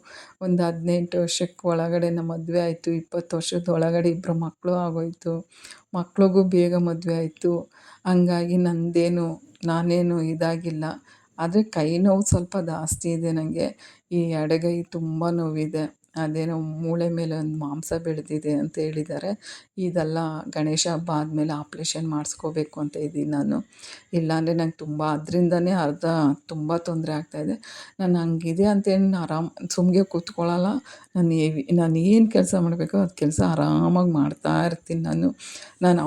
ಒಂದು 18 ವರ್ಷಕ್ಕೆ ಒಳಗಡೆ ನಮ್ಮ ಮದುವೆ ಆಯಿತು. 20 ವರ್ಷದ ಒಳಗಡೆ ಇಬ್ಬರು ಮಕ್ಕಳು ಆಗೋಯಿತು. ಮಕ್ಳಿಗೂ ಬೇಗ ಮದುವೆ ಆಯಿತು. ಹಂಗಾಗಿ ನಾನೇನು ಇದಾಗಿಲ್ಲ. ಆದರೆ ಕೈ ನೋವು ಸ್ವಲ್ಪ ಜಾಸ್ತಿ ಇದೆ ನನಗೆ. ಈ ಎಡಗೈ ತುಂಬ ನೋವಿದೆ. ಅದೇನೋ ಮೂಳೆ ಮೇಲೆ ಒಂದು ಮಾಂಸ ಬೆಳೆದಿದೆ ಅಂತ ಹೇಳಿದ್ದಾರೆ. ಇದೆಲ್ಲ ಗಣೇಶ ಹಬ್ಬ ಆದಮೇಲೆ ಆಪ್ರೇಷನ್ ಮಾಡಿಸ್ಕೋಬೇಕು ಅಂತ ಇದ್ದೀನಿ ನಾನು. ಇಲ್ಲಾಂದರೆ ನಂಗೆ ಅದರಿಂದನೇ ತುಂಬ ತೊಂದರೆ ಆಗ್ತಾಯಿದೆ. ನಾನು ಹಂಗಿದೆ ಅಂತೇಳಿ ಸುಮ್ನೆ ಕೂತ್ಕೊಳ್ಳಲ್ಲ. ನಾನು ಏನು ಕೆಲಸ ಮಾಡಬೇಕೋ ಅದು ಕೆಲಸ ಆರಾಮಾಗಿ ಮಾಡ್ತಾ ಇರ್ತೀನಿ ನಾನು.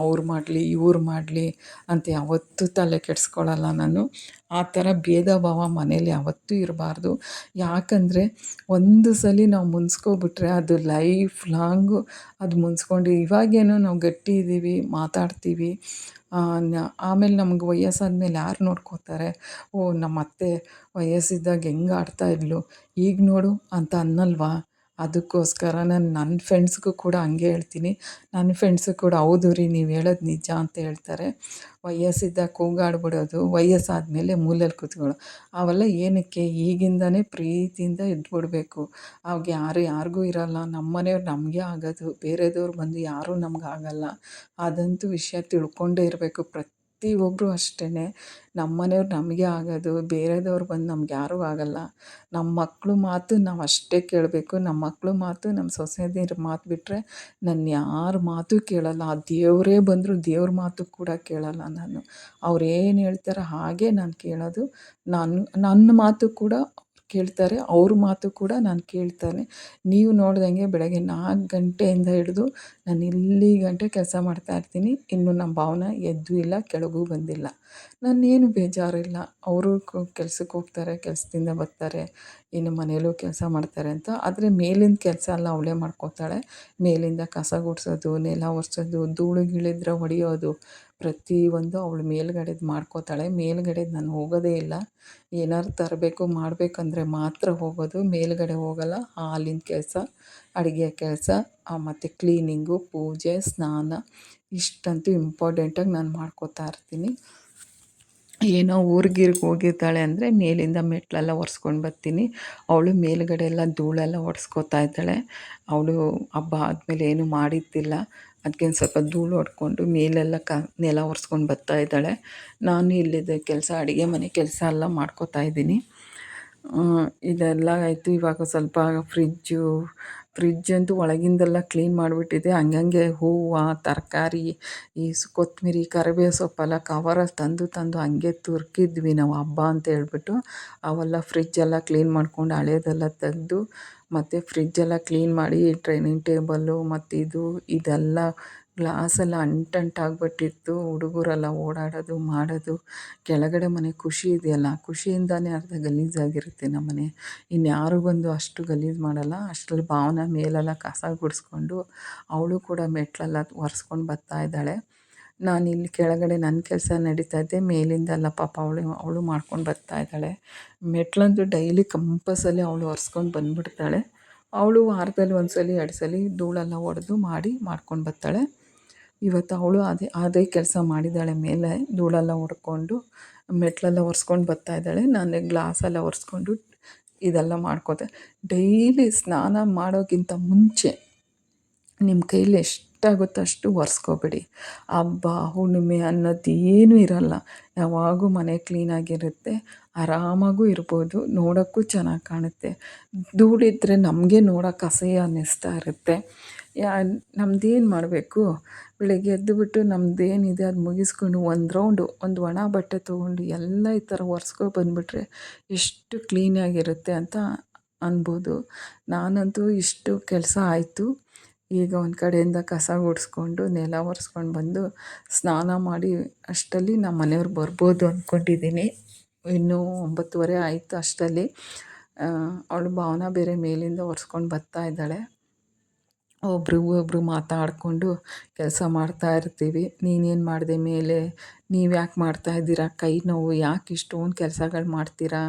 ಅವ್ರು ಮಾಡಲಿ ಇವ್ರು ಮಾಡಲಿ ಅಂತ ಯಾವತ್ತೂ ತಲೆ ಕೆಡಿಸ್ಕೊಳ್ಳಲ್ಲ ನಾನು. ಆ ಥರ ಭೇದ ಭಾವ ಮನೇಲಿ ಯಾವತ್ತೂ ಇರಬಾರ್ದು. ಯಾಕಂದರೆ ಒಂದು ಸಲ ನಾವು ಮುನ್ಸ್ಕೊಬಿಟ್ರೆ ಅದು ಲೈಫ್ ಲಾಂಗು ಅದು ಮುನ್ಸ್ಕೊಂಡು ಇವಾಗೇನೋ ನಾವು ಗಟ್ಟಿ ಇದ್ದೀವಿ, ಮಾತಾಡ್ತೀವಿ. ಆಮೇಲೆ ನಮ್ಗೆ ವಯಸ್ಸಾದ್ಮೇಲೆ ಯಾರು ನೋಡ್ಕೋತಾರೆ? ನಮ್ಮ ಅತ್ತೆ ವಯಸ್ಸಿದ್ದಾಗ ಹೆಂಗೆ ಆಡ್ತಾಯಿದ್ಲು, ಈಗ ನೋಡು ಅಂತ ಅನ್ನಲ್ವಾ? ಅದಕ್ಕೋಸ್ಕರ ನಾನು ನನ್ನ ಫ್ರೆಂಡ್ಸ್ಗೂ ಕೂಡ ಹಂಗೆ ಹೇಳ್ತೀನಿ. ನನ್ನ ಫ್ರೆಂಡ್ಸು ಕೂಡ ಹೌದು ರೀ, ನೀವು ಹೇಳೋದು ನಿಜ ಅಂತ ಹೇಳ್ತಾರೆ. ವಯಸ್ಸಿದ್ದಾಗ ಕೂಗಾಡ್ಬಿಡೋದು, ವಯಸ್ಸಾದಮೇಲೆ ಮೂಲೆಯಲ್ಲಿ ಕೂತ್ಕೊಳ್ಳೋದು ಅವೆಲ್ಲ ಏನಕ್ಕೆ? ಈಗಿಂದನೇ ಪ್ರೀತಿಯಿಂದ ಇದ್ಬಿಡ್ಬೇಕು. ಆವಾಗ ಯಾರಿಗೂ ಇರೋಲ್ಲ. ನಮ್ಮ ಮನೆಯವ್ರು ನಮಗೆ ಆಗೋದು, ಬೇರೆದವ್ರು ಬಂದು ಯಾರೂ ನಮ್ಗೆ ಆಗೋಲ್ಲ. ಅದಂತೂ ವಿಷಯ ತಿಳ್ಕೊಂಡೇ ಇರಬೇಕು. ಪ್ರತಿಯೊಬ್ಬರು ಅಷ್ಟೇ. ನಮ್ಮ ಮನೆಯವ್ರು ನಮಗೆ ಆಗೋದು, ಬೇರೆದವ್ರು ಬಂದು ನಮ್ಗೆ ಯಾರೂ ಆಗೋಲ್ಲ. ನಮ್ಮ ಮಕ್ಳು ಮಾತು ನಾವು ಅಷ್ಟೇ ಕೇಳಬೇಕು. ನಮ್ಮ ಮಕ್ಳು ಮಾತು, ನಮ್ಮ ಸೊಸೆಯಂದಿರ ಮಾತು ಬಿಟ್ಟರೆ ನಾನು ಯಾರ ಮಾತು ಕೇಳಲ್ಲ. ಆ ದೇವರೇ ಬಂದರೂ ದೇವ್ರ ಮಾತು ಕೂಡ ಕೇಳಲ್ಲ ನಾನು. ಅವ್ರೇನು ಹೇಳ್ತಾರೋ ಹಾಗೆ ನಾನು ಕೇಳೋದು. ನನ್ನ ಮಾತು ಕೂಡ ಕೇಳ್ತಾರೆ, ಅವ್ರ ಮಾತು ಕೂಡ ನಾನು ಕೇಳ್ತಾನೆ. ನೀವು ನೋಡ್ದಂಗೆ ಬೆಳಗ್ಗೆ 4 ಗಂಟೆಯಿಂದ ಹಿಡಿದು ನಾನು ಇಲ್ಲಿ ಗಂಟೆ ಕೆಲಸ ಮಾಡ್ತಾಯಿರ್ತೀನಿ. ಇನ್ನು ನಮ್ಮ ಭಾವನ ಎದ್ದೂ ಇಲ್ಲ, ಕೆಳಗೂ ಬಂದಿಲ್ಲ. ನಾನೇನು ಬೇಜಾರಿಲ್ಲ. ಅವರು ಕೆಲ್ಸಕ್ಕೆ ಹೋಗ್ತಾರೆ, ಕೆಲಸದಿಂದ ಬರ್ತಾರೆ, ಇನ್ನು ಮನೇಲೂ ಕೆಲಸ ಮಾಡ್ತಾರೆ ಅಂತ. ಆದರೆ ಮೇಲಿಂದ ಕೆಲಸ ಎಲ್ಲ ಅವಳೇ ಮಾಡ್ಕೋತಾಳೆ. ಮೇಲಿಂದ ಕಸ ಗುಡಿಸೋದು, ನೆಲ ಒರೆಸೋದು, ಧೂಳು ಗೀಳಿದ್ರೆ ಹೊಡೆಯೋದು, ಪ್ರತಿಯೊಂದು ಅವಳು ಮೇಲ್ಗಡೆದು ಮಾಡ್ಕೋತಾಳೆ. ಮೇಲ್ಗಡೆದು ನಾನು ಹೋಗೋದೇ ಇಲ್ಲ. ಏನಾದ್ರು ತರಬೇಕು ಮಾಡಬೇಕಂದ್ರೆ ಮಾತ್ರ ಹೋಗೋದು, ಮೇಲ್ಗಡೆ ಹೋಗಲ್ಲ. ಹಾಲಿನ ಕೆಲಸ, ಅಡುಗೆ ಕೆಲಸ, ಮತ್ತು ಕ್ಲೀನಿಂಗು, ಪೂಜೆ, ಸ್ನಾನ ಇಷ್ಟಂತೂ ಇಂಪಾರ್ಟೆಂಟಾಗಿ ನಾನು ಮಾಡ್ಕೋತಾ ಇರ್ತೀನಿ. ಏನೋ ಊರಿಗೆ ಹೋಗಿರ್ತಾಳೆ ಅಂದರೆ ಮೇಲಿಂದ ಮೆಟ್ಲೆಲ್ಲ ಒರೆಸ್ಕೊಂಡು ಬರ್ತೀನಿ. ಅವಳು ಮೇಲುಗಡೆ ಎಲ್ಲ ಧೂಳೆಲ್ಲ ಒರೆಸ್ಕೋತಾ ಇದ್ದಾಳೆ. ಅವಳು ಹಬ್ಬ ಆದಮೇಲೆ ಏನೂ ಮಾಡಿದ್ದಿಲ್ಲ. ಅದಕ್ಕೆ ಒಂದು ಸ್ವಲ್ಪ ಧೂಳು ಹೊಡ್ಕೊಂಡು ಮೇಲೆಲ್ಲ ನೆಲ ಒರೆಸ್ಕೊಂಡು ಬರ್ತಾ ಇದ್ದಾಳೆ. ನಾನು ಇಲ್ಲಿದ್ದ ಕೆಲಸ, ಅಡುಗೆ ಮನೆ ಕೆಲಸ ಎಲ್ಲ ಮಾಡ್ಕೋತಾ ಇದ್ದೀನಿ. ಇದೆಲ್ಲ ಆಯಿತು. ಇವಾಗ ಸ್ವಲ್ಪ ಫ್ರಿಜ್ ಅಂತೂ ಒಳಗಿಂದೆಲ್ಲ ಕ್ಲೀನ್ ಮಾಡಿಬಿಟ್ಟಿದ್ದೆ. ಹಂಗಂಗೆ ಹೂವು, ತರಕಾರಿ, ಕೊತ್ತಂಬರಿ, ಕರಿಬೇವು ಸೊಪ್ಪೆಲ್ಲ ಕವರಲ್ಲಿ ತಂದು ಹಂಗೆ ತುರ್ಕಿದ್ವಿ ನಾವು ಹಬ್ಬ ಅಂತ ಹೇಳ್ಬಿಟ್ಟು. ಅವೆಲ್ಲ ಫ್ರಿಜ್ಜೆಲ್ಲ ಕ್ಲೀನ್ ಮಾಡ್ಕೊಂಡು ಹಳೇದೆಲ್ಲ ತೆಗೆದು ಮತ್ತು ಫ್ರಿಜ್ಜೆಲ್ಲ ಕ್ಲೀನ್ ಮಾಡಿ ಟ್ರೈನಿಂಗ್ ಟೇಬಲ್ಲು ಮತ್ತು ಇದೆಲ್ಲ ಗ್ಲಾಸೆಲ್ಲ ಅಂಟಂಟಾಗ್ಬಿಟ್ಟಿತ್ತು. ಹುಡುಗರೆಲ್ಲ ಓಡಾಡೋದು ಮಾಡೋದು. ಕೆಳಗಡೆ ಮನೆ ಖುಷಿ ಇದೆಯಲ್ಲ, ಖುಷಿಯಿಂದನೇ ಅರ್ಧ ಗಲೀಜಾಗಿರುತ್ತೆ ನಮ್ಮ ಮನೆ. ಇನ್ಯಾರು ಬಂದು ಅಷ್ಟು ಗಲೀಜು ಮಾಡಲ್ಲ. ಅಷ್ಟರಲ್ಲಿ ಭಾವನ ಮೇಲೆಲ್ಲ ಕಸ ಗುಡಿಸ್ಕೊಂಡು ಅವಳು ಕೂಡ ಮೆಟ್ಲೆಲ್ಲ ಒರೆಸ್ಕೊಂಡು ಬರ್ತಾಯಿದ್ದಾಳೆ. ನಾನಿಲ್ಲಿ ಕೆಳಗಡೆ ನನ್ನ ಕೆಲಸ ನಡೀತಾಯಿದ್ದೆ. ಮೇಲಿಂದೆಲ್ಲ ಪಾಪ ಅವಳು ಮಾಡ್ಕೊಂಡು ಬರ್ತಾಯಿದ್ದಾಳೆ. ಮೆಟ್ಲಂತೂ ಡೈಲಿ ಕಂಪಲ್ಸರಿ ಅವಳು ಒರೆಸ್ಕೊಂಡು ಬಂದುಬಿಡ್ತಾಳೆ. ಅವಳು ವಾರದಲ್ಲಿ 1 ಸಲ 2 ಸಲ ಧೂಳೆಲ್ಲ ಹೊಡೆದು ಮಾಡ್ಕೊಂಡು ಬರ್ತಾಳೆ. ಇವತ್ತು ಅವಳು ಅದೇ ಕೆಲಸ ಮಾಡಿದ್ದಾಳೆ. ಮೇಲೆ ಧೂಳೆಲ್ಲ ಹೊಡ್ಕೊಂಡು ಮೆಟ್ಲೆಲ್ಲ ಒರೆಸ್ಕೊಂಡು ಬರ್ತಾಯಿದ್ದಾಳೆ. ನಾನು ಗ್ಲಾಸೆಲ್ಲ ಒರೆಸ್ಕೊಂಡು ಇದೆಲ್ಲ ಮಾಡ್ಕೋತೆ. ಡೈಲಿ ಸ್ನಾನ ಮಾಡೋಕ್ಕಿಂತ ಮುಂಚೆ ನಿಮ್ಮ ಕೈಲಿ ಎಷ್ಟಾಗುತ್ತೋ ಅಷ್ಟು ಒರೆಸ್ಕೊಬಿಡಿ. ಹಬ್ಬ ಹುಣ್ಣಿಮೆ ಅನ್ನೋದು ಏನೂ ಇರಲ್ಲ. ಯಾವಾಗೂ ಮನೆ ಕ್ಲೀನಾಗಿರುತ್ತೆ. ಆರಾಮಾಗೂ ಇರ್ಬೋದು. ನೋಡೋಕ್ಕೂ ಚೆನ್ನಾಗಿ ಕಾಣುತ್ತೆ. ಧೂಳಿದ್ರೆ ನಮಗೆ ನೋಡೋಕೆ ಅಸಹ್ಯ ಅನ್ನಿಸ್ತಾ ಇರುತ್ತೆ. ನಮ್ದೇನು ಮಾಡಬೇಕು, ಬೆಳಗ್ಗೆ ಎದ್ದುಬಿಟ್ಟು ನಮ್ಮದೇನಿದೆ ಅದು ಮುಗಿಸ್ಕೊಂಡು ಒಂದು ಒಣ ಬಟ್ಟೆ ತೊಗೊಂಡು ಎಲ್ಲ ಈ ಥರ ಬಂದುಬಿಟ್ರೆ ಎಷ್ಟು ಕ್ಲೀನಾಗಿರುತ್ತೆ ಅಂತ ಅನ್ಬೋದು. ನಾನಂತೂ ಇಷ್ಟು ಕೆಲಸ ಆಯಿತು. ಈಗ ಒಂದು ಕಡೆಯಿಂದ ಕಸ ಗುಡಿಸ್ಕೊಂಡು ನೆಲ ಒರೆಸ್ಕೊಂಡು ಬಂದು ಸ್ನಾನ ಮಾಡಿ ಅಷ್ಟರಲ್ಲಿ ನಮ್ಮ ಮನೆಯವ್ರು ಬರ್ಬೋದು ಅಂದ್ಕೊಂಡಿದ್ದೀನಿ. ಇನ್ನೂ 9:30 ಆಯಿತು ಅಷ್ಟರಲ್ಲಿ. ಅವಳು ಭಾವನ ಬೇರೆ ಮೇಲಿಂದ ಒರೆಸ್ಕೊಂಡು ಬರ್ತಾಯಿದ್ದಾಳೆ. ಒಬ್ರು ಮಾತಾಡಿಕೊಂಡು ಕೆಲಸ ಮಾಡ್ತಾಯಿರ್ತೀವಿ. ನೀನೇನು ಮಾಡಿದೆ ಮೇಲೆ, ನೀವು ಯಾಕೆ ಮಾಡ್ತಾಯಿದ್ದೀರಾ, ಕೈ ನೋವು ಯಾಕೆ ಇಷ್ಟೊಂದು ಕೆಲಸಗಳು ಮಾಡ್ತೀರಾ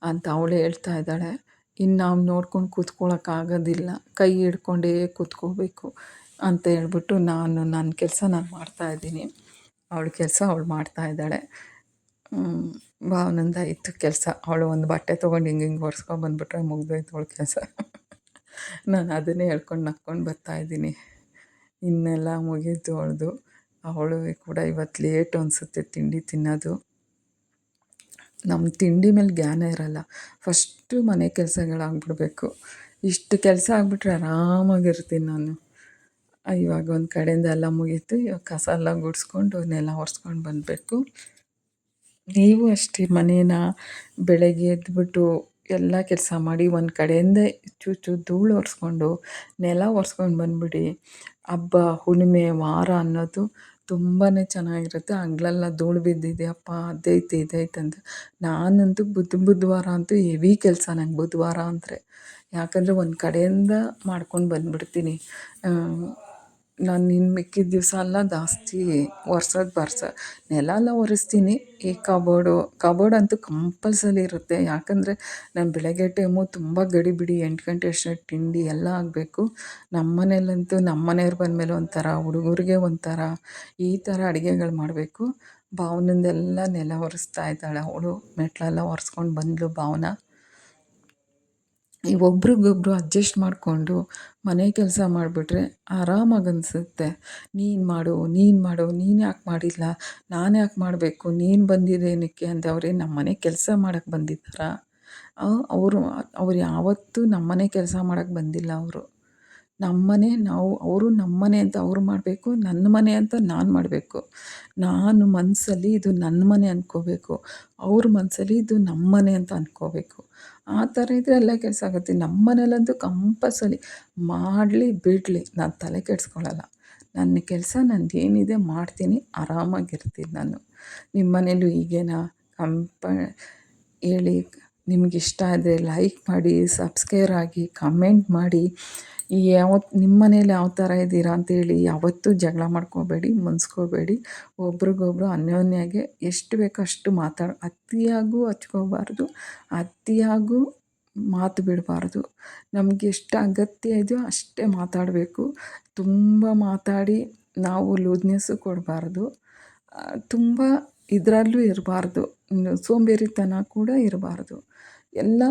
ಅಂತ ಅವಳೇ ಹೇಳ್ತಾ ಇದ್ದಾಳೆ. ಇನ್ನು ನಾವು ನೋಡ್ಕೊಂಡು ಕೂತ್ಕೊಳ್ಳೋಕ್ಕಾಗೋದಿಲ್ಲ, ಕೈ ಹಿಡ್ಕೊಂಡೇ ಕೂತ್ಕೋಬೇಕು ಅಂತ ಹೇಳ್ಬಿಟ್ಟು ನನ್ನ ಕೆಲಸ ನಾನು ಮಾಡ್ತಾಯಿದ್ದೀನಿ. ಅವಳ ಕೆಲಸ ಅವಳು ಮಾಡ್ತಾಯಿದ್ದಾಳೆ. ಭಾವನಂದಾಯಿತು ಕೆಲಸ. ಅವಳು ಒಂದು ಬಟ್ಟೆ ತೊಗೊಂಡು ಹಿಂಗೆ ಒರೆಸ್ಕೊಂಬಂದ್ಬಿಟ್ರೆ ಮುಗ್ದೋಯ್ತು ಅವಳ ಕೆಲಸ. ನಾನು ಅದನ್ನೇ ಹೇಳ್ಕೊಂಡು ನಕ್ಕೊಂಡು ಬರ್ತಾಯಿದ್ದೀನಿ. ಇನ್ನೆಲ್ಲ ಮುಗೀತು ಅವಳದು. ಅವಳು ಕೂಡ ಇವತ್ತು ಲೇಟು ಅನಿಸುತ್ತೆ ತಿಂಡಿ ತಿನ್ನೋದು. ನಮ್ಮ ತಿಂಡಿ ಮೇಲೆ ಜ್ಞಾನ ಇರಲ್ಲ. ಫಸ್ಟು ಮನೆ ಕೆಲಸಗಳಾಗ್ಬಿಡ್ಬೇಕು. ಇಷ್ಟು ಕೆಲಸ ಆಗಿಬಿಟ್ರೆ ಆರಾಮಾಗಿರ್ತೀನಿ ನಾನು. ಇವಾಗ ಒಂದು ಕಡೆಯಿಂದ ಎಲ್ಲ ಮುಗೀತು. ಇವಾಗ ಕಸ ಎಲ್ಲ ಗುಡಿಸ್ಕೊಂಡು ನೆಲ ಒರೆಸ್ಕೊಂಡು ಬಂದಬೇಕು. ನೀವು ಅಷ್ಟೇ ಮನೇನ ಬೆಳಗ್ಗೆ ಎದ್ದುಬಿಟ್ಟು ಎಲ್ಲ ಕೆಲಸ ಮಾಡಿ ಒಂದು ಕಡೆಯಿಂದ ಚೂಚು ಧೂಳು ಒರೆಸ್ಕೊಂಡು ನೆಲ ಒರೆಸ್ಕೊಂಡು ಬಂದುಬಿಡಿ. ಹಬ್ಬ ಹುಣ್ಣಿಮೆ ವಾರ ಅನ್ನೋದು ತುಂಬಾ ಚೆನ್ನಾಗಿರುತ್ತೆ. ಹಗ್ಲೆಲ್ಲ ಧೂಳು ಬಿದ್ದಿದೆಯಪ್ಪ ಅದೈತೆ ಇದೈತೆ ಅಂತ. ನಾನಂತೂ ಬುಧವಾರ ಅಂತೂ ಹೆವಿ ಕೆಲಸ ನಂಗೆ ಬುಧವಾರ ಅಂದರೆ. ಯಾಕಂದರೆ ಒಂದು ಕಡೆಯಿಂದ ಮಾಡ್ಕೊಂಡು ಬಂದುಬಿಡ್ತೀನಿ. ನಾನು ಇನ್ನು ಮಿಕ್ಕಿದ ದಿವಸ ಎಲ್ಲ ಜಾಸ್ತಿ ಒರೆಸೋದು ನೆಲ ಎಲ್ಲ ಒರೆಸ್ತೀನಿ. ಈ ಕಬೋರ್ಡ್ ಅಂತೂ ಕಂಪಲ್ಸರಿ ಇರುತ್ತೆ. ಯಾಕಂದರೆ ನಾನು ಬೆಳಗ್ಗೆ ಟೈಮು ತುಂಬ ಗಡಿಬಿಡಿ 8 ಗಂಟೆ ಅಷ್ಟೊತ್ತಿಗೆ ತಿಂಡಿ ಎಲ್ಲ ಆಗಬೇಕು. ನಮ್ಮ ಮನೇಲಂತೂ ನಮ್ಮ ಮನೆಯವ್ರು ಬಂದಮೇಲೆ ಒಂಥರ, ಹುಡುಗರಿಗೆ ಒಂಥರ, ಈ ಥರ ಅಡುಗೆಗಳು ಮಾಡಬೇಕು. ಭಾವನಂದೆಲ್ಲ ನೆಲ ಒರೆಸ್ತಾ ಇದ್ದಾಳೆ ಅವಳು. ಮೆಟ್ಲೆಲ್ಲ ಒರೆಸ್ಕೊಂಡು ಬಂದಳು ಭಾವನ. ಒಬ್ರಿಗೊಬ್ರು ಅಡ್ಜಸ್ಟ್ ಮಾಡಿಕೊಂಡು ಮನೆ ಕೆಲಸ ಮಾಡಿಬಿಟ್ರೆ ಆರಾಮಾಗಿ ಅನಿಸುತ್ತೆ. ನೀನು ಮಾಡು ನೀನು ಯಾಕೆ ಮಾಡಿಲ್ಲ, ನಾನು ಯಾಕೆ ಮಾಡಬೇಕು, ನೀನು ಬಂದಿದ್ದೇನಕ್ಕೆ ಅಂತ. ಅವ್ರೇನು ನಮ್ಮ ಮನೆ ಕೆಲಸ ಮಾಡೋಕ್ಕೆ ಬಂದಿದ್ದಾರಾ? ಅವ್ರು ಯಾವತ್ತೂ ನಮ್ಮ ಮನೆ ಕೆಲಸ ಮಾಡೋಕ್ಕೆ ಬಂದಿಲ್ಲ. ಅವರು ನಮ್ಮ ಮನೆ ಅಂತ ಅವ್ರು ಮಾಡಬೇಕು, ನನ್ನ ಮನೆ ಅಂತ ನಾನು ಮಾಡಬೇಕು. ನಾನು ಮನಸ್ಸಲ್ಲಿ ಇದು ನನ್ನ ಮನೆ ಅಂದ್ಕೋಬೇಕು, ಅವ್ರ ಮನಸ್ಸಲ್ಲಿ ಇದು ನಮ್ಮ ಮನೆ ಅಂತ ಅಂದ್ಕೋಬೇಕು. ಆ ಥರ ಇದ್ದರೆ ಎಲ್ಲ ಕೆಲಸ ಆಗುತ್ತೆ. ನಮ್ಮ ಮನೇಲಂತೂ ಕಂಪಲ್ಸರಿ ಮಾಡಲಿ ಬಿಡಲಿ ನಾನು ತಲೆ ಕೆಡಿಸ್ಕೊಳ್ಳಲ್ಲ. ನನ್ನ ಕೆಲಸ ನಂದೇನಿದೆ ಮಾಡ್ತೀನಿ, ಆರಾಮಾಗಿರ್ತೀನಿ ನಾನು. ನಿಮ್ಮ ಮನೇಲೂ ಹೀಗೇನಾ? ಹೇಳಿ. ನಿಮಗಿಷ್ಟ ಆದರೆ ಲೈಕ್ ಮಾಡಿ, ಸಬ್ಸ್ಕ್ರೈಬ್ ಆಗಿ, ಕಮೆಂಟ್ ಮಾಡಿ. ನಿಮ್ಮ ಮನೇಲಿ ಯಾವ ಥರ ಇದ್ದೀರಾ ಅಂತೇಳಿ. ಯಾವತ್ತೂ ಜಗಳ ಮಾಡ್ಕೋಬೇಡಿ, ಮುನ್ಸ್ಕೋಬೇಡಿ. ಒಬ್ರಿಗೊಬ್ರು ಅನ್ಯೋನ್ಯವಾಗಿ ಎಷ್ಟು ಬೇಕೋ ಅಷ್ಟು ಅತಿಯಾಗೂ ಹಚ್ಕೋಬಾರ್ದು, ಅತಿಯಾಗೂ ಮಾತು ಬಿಡಬಾರ್ದು. ನಮಗೆ ಎಷ್ಟು ಅಗತ್ಯ ಇದೆಯೋ ಅಷ್ಟೇ ಮಾತಾಡಬೇಕು. ತುಂಬ ಮಾತಾಡಿ ನಾವು ಲೂಸ್ನೆಸ್ಸು ಕೊಡಬಾರ್ದು. ತುಂಬ ಇದರಲ್ಲೂ ಇರಬಾರ್ದು, ಸೋಂಬೇರಿತನ ಕೂಡ ಇರಬಾರ್ದು. ಎಲ್ಲ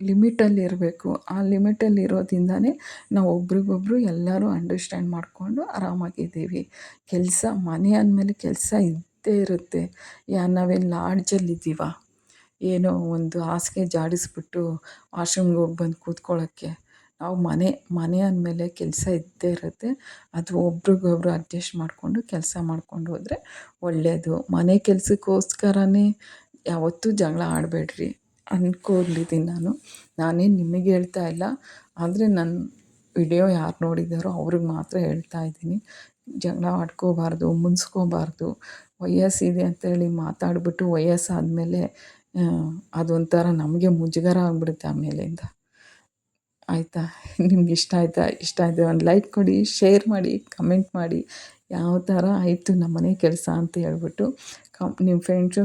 ಲಿಮಿಟಲ್ಲಿ ಇರಬೇಕು. ಆ ಲಿಮಿಟಲ್ಲಿ ಇರೋದ್ರಿಂದನೇ ನಾವು ಒಬ್ರಿಗೊಬ್ರು ಎಲ್ಲರೂ ಅಂಡರ್ಸ್ಟ್ಯಾಂಡ್ ಮಾಡಿಕೊಂಡು ಆರಾಮಾಗಿದ್ದೀವಿ. ಮನೆ ಅಂದಮೇಲೆ ಕೆಲಸ ಇದ್ದೇ ಇರುತ್ತೆ. ನಾವೇನು ಲಾಡ್ಜಲ್ಲಿದ್ದೀವ, ಏನೋ ಒಂದು ಹಾಸಿಗೆ ಜಾಡಿಸ್ಬಿಟ್ಟು ವಾಶ್ರೂಮ್ಗೆ ಹೋಗಿ ಬಂದು ಕೂತ್ಕೊಳ್ಳೋಕ್ಕೆ. ನಾವು ಮನೆ ಅಂದಮೇಲೆ ಕೆಲಸ ಇದ್ದೇ ಇರುತ್ತೆ. ಅದು ಒಬ್ರಿಗೊಬ್ರು ಅಡ್ಜಸ್ಟ್ ಮಾಡಿಕೊಂಡು ಕೆಲಸ ಮಾಡ್ಕೊಂಡು ಹೋದರೆ ಒಳ್ಳೆಯದು. ಮನೆ ಕೆಲಸಕ್ಕೋಸ್ಕರನೇ ಯಾವತ್ತೂ ಜಗಳ ಆಡಬೇಡ್ರಿ ಅಂದ್ಕೊಂಡಿದ್ದೀನಿ ನಾನು. ನಾನೇನು ನಿಮಗೆ ಹೇಳ್ತಾ ಇಲ್ಲ, ಆದರೆ ನನ್ನ ವಿಡಿಯೋ ಯಾರು ನೋಡಿದ್ದಾರೋ ಅವ್ರಿಗೆ ಮಾತ್ರ ಹೇಳ್ತಾ ಇದ್ದೀನಿ. ಜಗಳ ಆಡ್ಕೋಬಾರ್ದು, ಮುನ್ಸ್ಕೋಬಾರ್ದು. ವಯಸ್ಸಿದೆ ಅಂತೇಳಿ ಮಾತಾಡಿಬಿಟ್ಟು ವಯಸ್ಸಾದಮೇಲೆ ಅದೊಂಥರ ನಮಗೆ ಮುಜುಗರ ಆಗಿಬಿಡುತ್ತೆ ಆಮೇಲಿಂದ. ಆಯಿತಾ? ನಿಮ್ಗೆ ಇಷ್ಟ ಆಯಿತಾ? ಇಷ್ಟ ಆದರೆ ಒಂದು ಲೈಕ್ ಕೊಡಿ, ಶೇರ್ ಮಾಡಿ, ಕಮೆಂಟ್ ಮಾಡಿ ಯಾವ ಥರ ಆಯಿತು ನಮ್ಮ ಮನೆ ಕೆಲಸ ಅಂತ ಹೇಳ್ಬಿಟ್ಟು ನಿಮ್ಮ ಫ್ರೆಂಡ್ಸು